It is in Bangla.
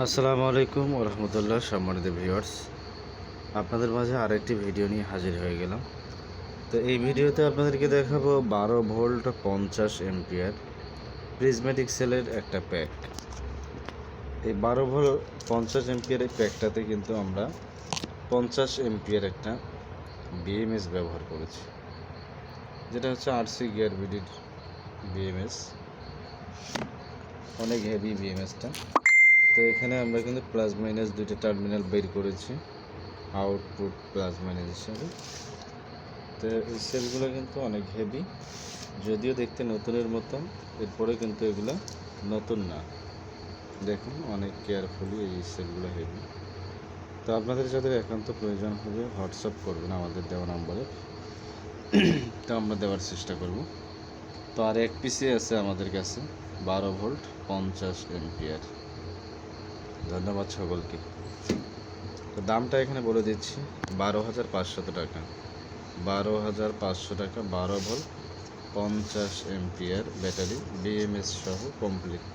আসসালামু আলাইকুম রহমতুল্লাহ। সম্মানিত ভিউয়ার্স, আপনাদের মাঝে আরেকটি ভিডিও নিয়ে হাজির হয়ে গেলাম। তো এই ভিডিওতে আপনাদেরকে দেখাবো 12 ভোল্ট 50 এম্পিয়ার প্রিজমেটিক সেলের একটা প্যাক। এই 12 ভোল্ট 50 এম্পিয়ার প্যাকটাতে কিন্তু আমরা 50 এম্পিয়ার একটা বিএমএস ব্যবহার করেছি, যেটা হচ্ছে আরসি গিয়ার বিডির বিএমএস। অনেক হেভি বিএমএসটা। তো এখানে আমরা কিন্তু প্লাস মাইনাস দুইটা টার্মিনাল বের করেছি আউটপুট প্লাস মাইনাস হিসাবে। তো এই সেলগুলো কিন্তু অনেক হেভি, যদিও দেখতে নতুনের মতন, এরপরে কিন্তু এগুলো নতুন না। দেখুন অনেক কেয়ারফুলি এই সেলগুলো হেভি। তো আপনাদের যাদের একান্ত প্রয়োজন হবে হোয়াটসঅ্যাপ করবেন আমাদের দেওয়া নম্বরে, তো আমরা দেওয়ার চেষ্টা করব। তো আর এক পিসে আছে আমাদের কাছে 12 ভোল্ট 50 এম্পিয়ার। ধন্যবাদ সকলকে। তো দামটা এখানে বলে দিচ্ছি, 12,500 টাকা। 12,500 টাকা 12 ভোল্ট 50 এম্পিয়ার ব্যাটারি বিএমএস সহ কমপ্লিট।